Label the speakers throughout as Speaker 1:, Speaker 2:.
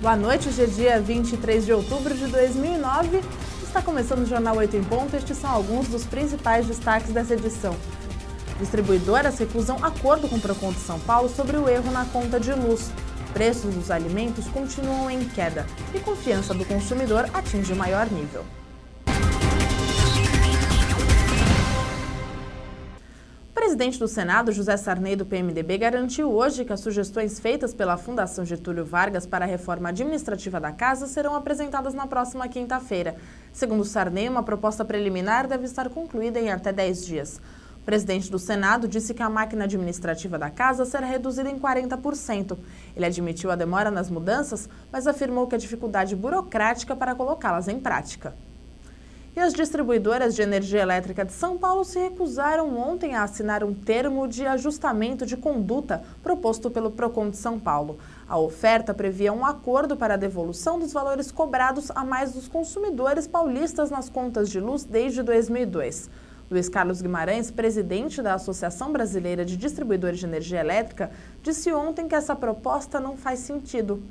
Speaker 1: Boa noite, hoje é dia 23 de outubro de 2009. Está começando o Jornal 8 em Ponto. Estes são alguns dos principais destaques dessa edição. Distribuidoras recusam acordo com o Procon de São Paulo sobre o erro na conta de luz. Preços dos alimentos continuam em queda e confiança do consumidor atinge o maior nível. O presidente do Senado, José Sarney, do PMDB, garantiu hoje que as sugestões feitas pela Fundação Getúlio Vargas para a reforma administrativa da Casa serão apresentadas na próxima quinta-feira. Segundo Sarney, uma proposta preliminar deve estar concluída em até 10 dias. O presidente do Senado disse que a máquina administrativa da Casa será reduzida em 40%. Ele admitiu a demora nas mudanças, mas afirmou que a dificuldade burocrática para colocá-las em prática. E as distribuidoras de energia elétrica de São Paulo se recusaram ontem a assinar um termo de ajustamento de conduta proposto pelo Procon de São Paulo. A oferta previa um acordo para a devolução dos valores cobrados a mais dos consumidores paulistas nas contas de luz desde 2002. Luiz Carlos Guimarães, presidente da Associação Brasileira de Distribuidores de Energia Elétrica, disse ontem que essa proposta não faz sentido.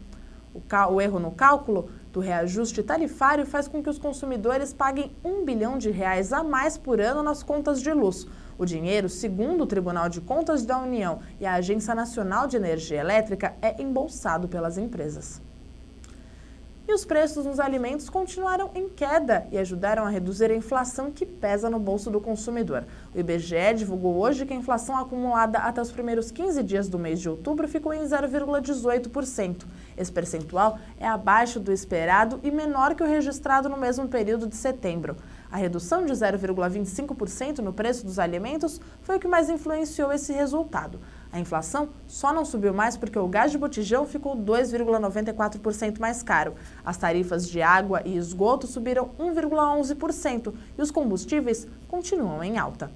Speaker 1: O erro no cálculo do reajuste tarifário faz com que os consumidores paguem R$1 bilhão a mais por ano nas contas de luz. O dinheiro, segundo o Tribunal de Contas da União e a Agência Nacional de Energia Elétrica, é embolsado pelas empresas. E os preços nos alimentos continuaram em queda e ajudaram a reduzir a inflação que pesa no bolso do consumidor. O IBGE divulgou hoje que a inflação acumulada até os primeiros 15 dias do mês de outubro ficou em 0,18%. Esse percentual é abaixo do esperado e menor que o registrado no mesmo período de setembro. A redução de 0,25% no preço dos alimentos foi o que mais influenciou esse resultado. A inflação só não subiu mais porque o gás de botijão ficou 2,94% mais caro. As tarifas de água e esgoto subiram 1,11% e os combustíveis continuam em alta.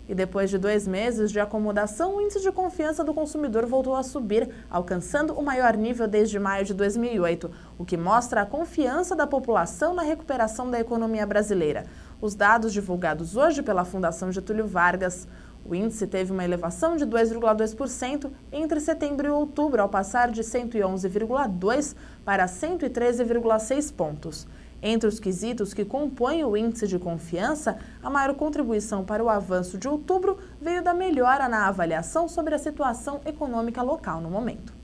Speaker 1: E depois de 2 meses de acomodação, o índice de confiança do consumidor voltou a subir, alcançando o maior nível desde maio de 2008, o que mostra a confiança da população na recuperação da economia brasileira. Os dados divulgados hoje pela Fundação Getúlio Vargas. O índice teve uma elevação de 2,2% entre setembro e outubro, ao passar de 111,2 para 113,6 pontos. Entre os quesitos que compõem o índice de confiança, a maior contribuição para o avanço de outubro veio da melhora na avaliação sobre a situação econômica local no momento.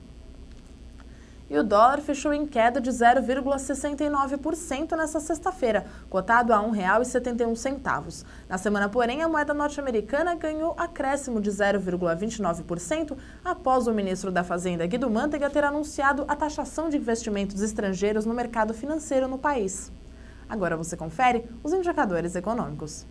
Speaker 1: E o dólar fechou em queda de 0,69% nesta sexta-feira, cotado a R$ 1,71. Na semana, porém, a moeda norte-americana ganhou acréscimo de 0,29% após o ministro da Fazenda, Guido Mantega, ter anunciado a taxação de investimentos estrangeiros no mercado financeiro no país. Agora você confere os indicadores econômicos.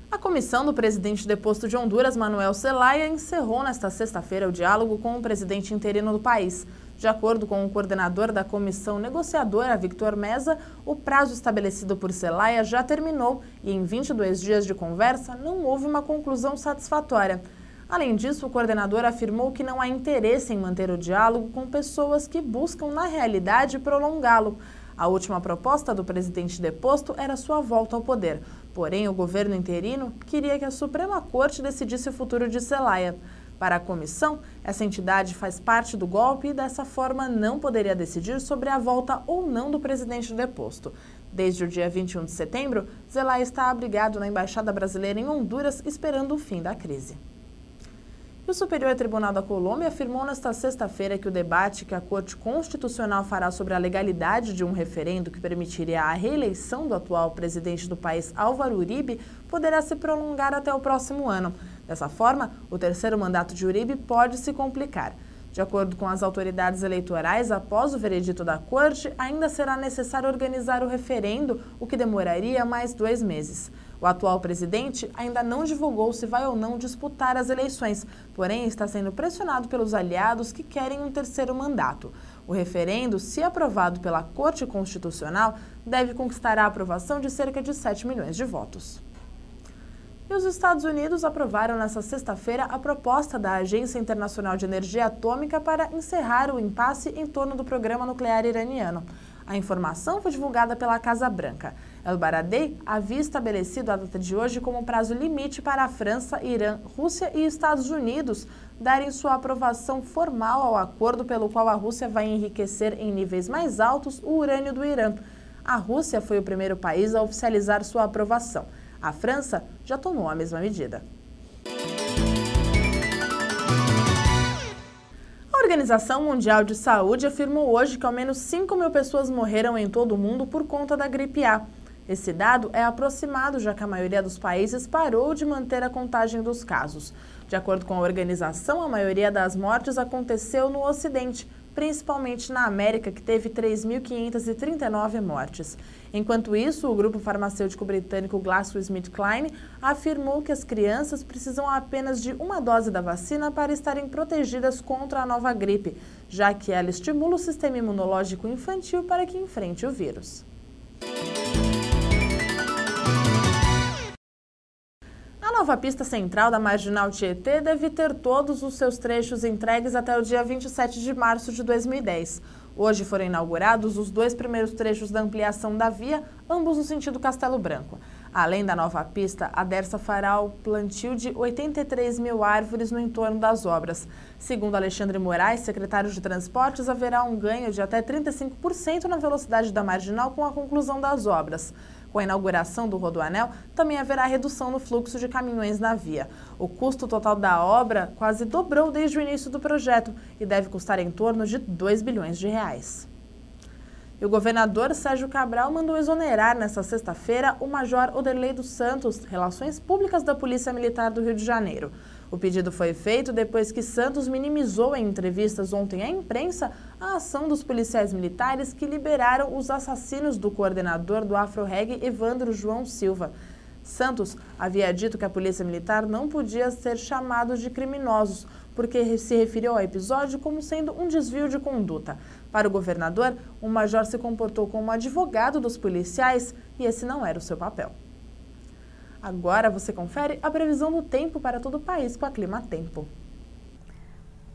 Speaker 1: A comissão do presidente deposto de Honduras, Manuel Zelaya, encerrou nesta sexta-feira o diálogo com o presidente interino do país. De acordo com o coordenador da comissão negociadora, Victor Meza, o prazo estabelecido por Zelaya já terminou e em 22 dias de conversa não houve uma conclusão satisfatória. Além disso, o coordenador afirmou que não há interesse em manter o diálogo com pessoas que buscam, na realidade, prolongá-lo. A última proposta do presidente deposto era sua volta ao poder. Porém, o governo interino queria que a Suprema Corte decidisse o futuro de Zelaya. Para a comissão, essa entidade faz parte do golpe e, dessa forma, não poderia decidir sobre a volta ou não do presidente deposto. Desde o dia 21 de setembro, Zelaya está abrigado na Embaixada Brasileira em Honduras, esperando o fim da crise. E o Superior Tribunal da Colômbia afirmou nesta sexta-feira que o debate que a Corte Constitucional fará sobre a legalidade de um referendo que permitiria a reeleição do atual presidente do país, Álvaro Uribe, poderá se prolongar até o próximo ano. Dessa forma, o terceiro mandato de Uribe pode se complicar. De acordo com as autoridades eleitorais, após o veredito da Corte, ainda será necessário organizar o referendo, o que demoraria mais 2 meses. O atual presidente ainda não divulgou se vai ou não disputar as eleições, porém está sendo pressionado pelos aliados que querem um 3º mandato. O referendo, se aprovado pela Corte Constitucional, deve conquistar a aprovação de cerca de 7 milhões de votos. E os Estados Unidos aprovaram nesta sexta-feira a proposta da Agência Internacional de Energia Atômica para encerrar o impasse em torno do programa nuclear iraniano. A informação foi divulgada pela Casa Branca. El Baradei havia estabelecido a data de hoje como prazo limite para a França, Irã, Rússia e Estados Unidos darem sua aprovação formal ao acordo pelo qual a Rússia vai enriquecer em níveis mais altos o urânio do Irã. A Rússia foi o primeiro país a oficializar sua aprovação. A França já tomou a mesma medida. A Organização Mundial de Saúde afirmou hoje que ao menos 5.000 pessoas morreram em todo o mundo por conta da gripe A. Esse dado é aproximado, já que a maioria dos países parou de manter a contagem dos casos. De acordo com a organização, a maioria das mortes aconteceu no Ocidente, principalmente na América, que teve 3.539 mortes. Enquanto isso, o grupo farmacêutico britânico GlaxoSmithKline afirmou que as crianças precisam apenas de uma dose da vacina para estarem protegidas contra a nova gripe, já que ela estimula o sistema imunológico infantil para que enfrente o vírus. A nova pista central da Marginal Tietê deve ter todos os seus trechos entregues até o dia 27 de março de 2010. Hoje foram inaugurados os 2 primeiros trechos da ampliação da via, ambos no sentido Castelo Branco. Além da nova pista, a Dersa fará o plantio de 83.000 árvores no entorno das obras. Segundo Alexandre Moraes, secretário de Transportes, haverá um ganho de até 35% na velocidade da Marginal com a conclusão das obras. Com a inauguração do Rodoanel, também haverá redução no fluxo de caminhões na via. O custo total da obra quase dobrou desde o início do projeto e deve custar em torno de 2 bilhões de reais. E o governador Sérgio Cabral mandou exonerar nesta sexta-feira o Major Oderley dos Santos, Relações Públicas da Polícia Militar do Rio de Janeiro. O pedido foi feito depois que Santos minimizou em entrevistas ontem à imprensa a ação dos policiais militares que liberaram os assassinos do coordenador do Afro-Reg, Evandro João Silva. Santos havia dito que a Polícia Militar não podia ser chamado de criminosos, porque se referiu ao episódio como sendo um desvio de conduta. Para o governador, o major se comportou como advogado dos policiais e esse não era o seu papel. Agora você confere a previsão do tempo para todo o país com a Climatempo.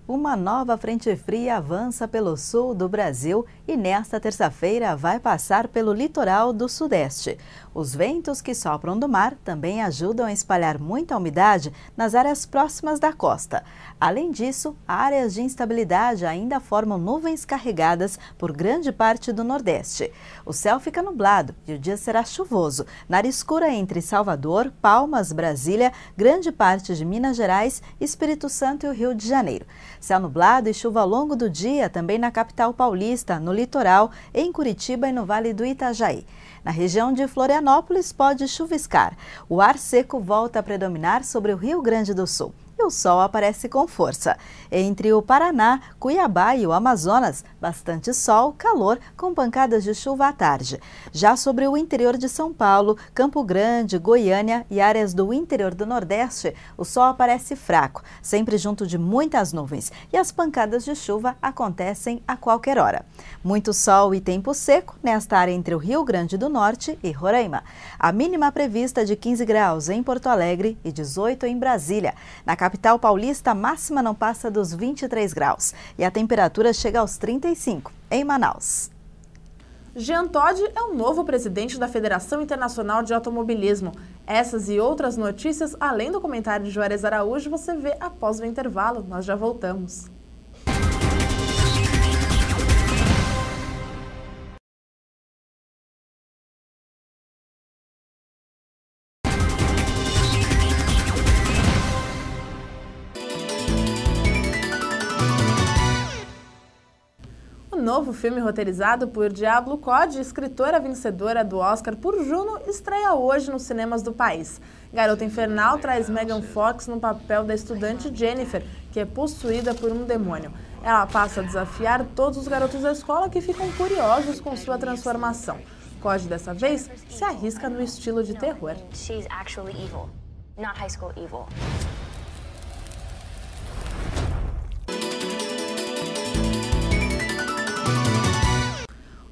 Speaker 2: Uma nova frente fria avança pelo sul do Brasil e nesta terça-feira vai passar pelo litoral do sudeste. Os ventos que sopram do mar também ajudam a espalhar muita umidade nas áreas próximas da costa. Além disso, áreas de instabilidade ainda formam nuvens carregadas por grande parte do nordeste. O céu fica nublado e o dia será chuvoso, na área escura entre Salvador, Palmas, Brasília, grande parte de Minas Gerais, Espírito Santo e o Rio de Janeiro. Céu nublado e chuva ao longo do dia também na capital paulista, no litoral, em Curitiba e no Vale do Itajaí. Na região de Florianópolis pode chuviscar. O ar seco volta a predominar sobre o Rio Grande do Sul. E o sol aparece com força. Entre o Paraná, Cuiabá e o Amazonas, bastante sol, calor, com pancadas de chuva à tarde. Já sobre o interior de São Paulo, Campo Grande, Goiânia e áreas do interior do Nordeste, o sol aparece fraco, sempre junto de muitas nuvens, e as pancadas de chuva acontecem a qualquer hora. Muito sol e tempo seco nesta área entre o Rio Grande do Norte e Roraima. A mínima prevista de 15 graus em Porto Alegre e 18 em Brasília. Na capital paulista, a máxima não passa dos 23 graus e a temperatura chega aos 35 em Manaus.
Speaker 1: Jean Todt é o novo presidente da Federação Internacional de Automobilismo. Essas e outras notícias, além do comentário de Juarez Araújo, você vê após o intervalo. Nós já voltamos. O novo filme roteirizado por Diablo Cody, escritora vencedora do Oscar por Juno, estreia hoje nos cinemas do país. Garota Infernal traz Megan Fox no papel da estudante Jennifer, que é possuída por um demônio. Ela passa a desafiar todos os garotos da escola que ficam curiosos com sua transformação. Code, dessa vez, se arrisca no estilo de terror.
Speaker 3: She's actually evil, not high school evil.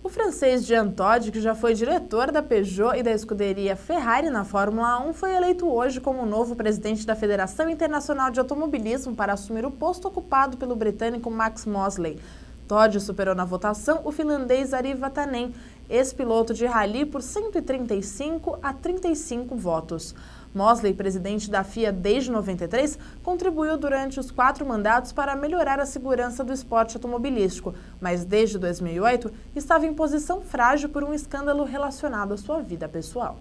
Speaker 1: O francês Jean Todt, que já foi diretor da Peugeot e da escuderia Ferrari na Fórmula 1, foi eleito hoje como o novo presidente da Federação Internacional de Automobilismo para assumir o posto ocupado pelo britânico Max Mosley. Todt superou na votação o finlandês Ari Vatanen, ex-piloto de rally, por 135 a 35 votos. Mosley, presidente da FIA desde 93, contribuiu durante os 4 mandatos para melhorar a segurança do esporte automobilístico, mas desde 2008 estava em posição frágil por um escândalo relacionado à sua vida pessoal.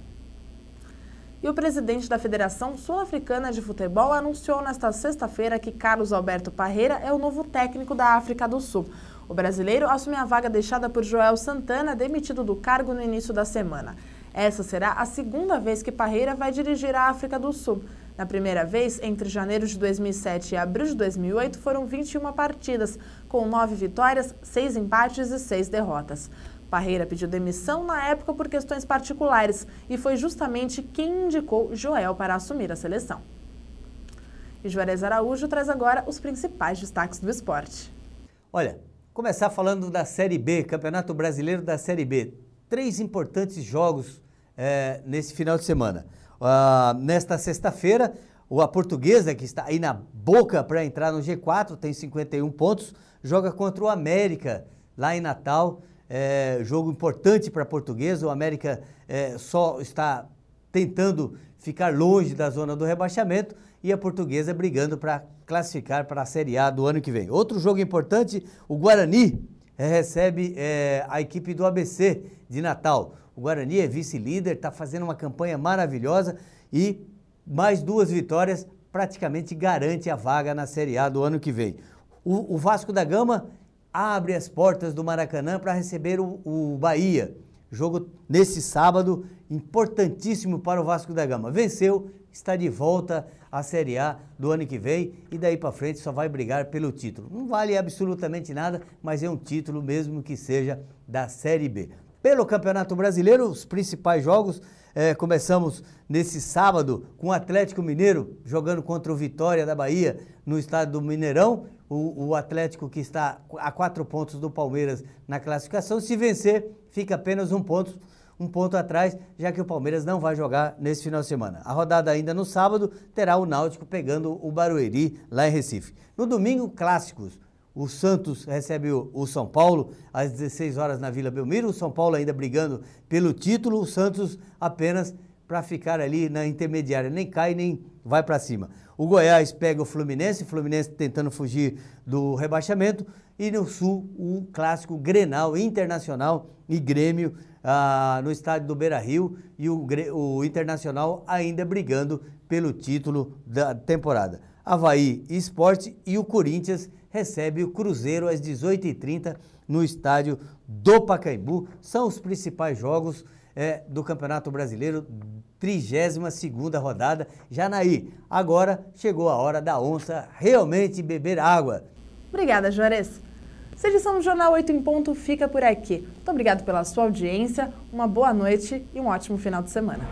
Speaker 1: E o presidente da Federação Sul-Africana de Futebol anunciou nesta sexta-feira que Carlos Alberto Parreira é o novo técnico da África do Sul. O brasileiro assume a vaga deixada por Joel Santana, demitido do cargo no início da semana. Essa será a segunda vez que Parreira vai dirigir a África do Sul. Na primeira vez, entre janeiro de 2007 e abril de 2008, foram 21 partidas, com 9 vitórias, 6 empates e 6 derrotas. Parreira pediu demissão na época por questões particulares e foi justamente quem indicou Joel para assumir a seleção. E Juarez Araújo traz agora os principais destaques do esporte.
Speaker 4: Olha, começar falando da Série B, Campeonato Brasileiro da Série B. 3 importantes jogos nesse final de semana. Nesta sexta-feira, a Portuguesa, que está aí na boca para entrar no G4, tem 51 pontos, joga contra o América, lá em Natal. Jogo importante para a Portuguesa. O América só está tentando ficar longe da zona do rebaixamento e a Portuguesa brigando para classificar para a Série A do ano que vem. Outro jogo importante, o Guarani recebe a equipe do ABC de Natal. O Guarani é vice-líder, está fazendo uma campanha maravilhosa e mais 2 vitórias praticamente garante a vaga na Série A do ano que vem. O Vasco da Gama abre as portas do Maracanã para receber o Bahia. Jogo nesse sábado, importantíssimo para o Vasco da Gama. Venceu, está de volta à Série A do ano que vem e daí para frente só vai brigar pelo título. Não vale absolutamente nada, mas é um título mesmo que seja da Série B. Pelo Campeonato Brasileiro, os principais jogos, começamos nesse sábado com o Atlético Mineiro jogando contra o Vitória da Bahia no estádio do Mineirão. O Atlético, que está a 4 pontos do Palmeiras na classificação, se vencer, fica apenas um ponto atrás, já que o Palmeiras não vai jogar nesse final de semana. A rodada ainda no sábado terá o Náutico pegando o Barueri lá em Recife. No domingo, clássicos. O Santos recebe o São Paulo às 16 horas na Vila Belmiro. O São Paulo ainda brigando pelo título. O Santos apenas para ficar ali na intermediária. Nem cai, nem vai para cima. O Goiás pega o Fluminense tentando fugir do rebaixamento. E no Sul, o clássico Grenal, Internacional e Grêmio no estádio do Beira-Rio. E o Internacional ainda brigando pelo título da temporada. Avaí e Sport e o Corinthians recebe o Cruzeiro às 18h30 no estádio do Pacaembu. São os principais jogos do Campeonato Brasileiro, 32ª rodada. Janaí, agora chegou a hora da onça realmente beber água.
Speaker 1: Obrigada, Juarez. Essa edição do Jornal 8 em Ponto fica por aqui. Muito obrigado pela sua audiência, uma boa noite e um ótimo final de semana.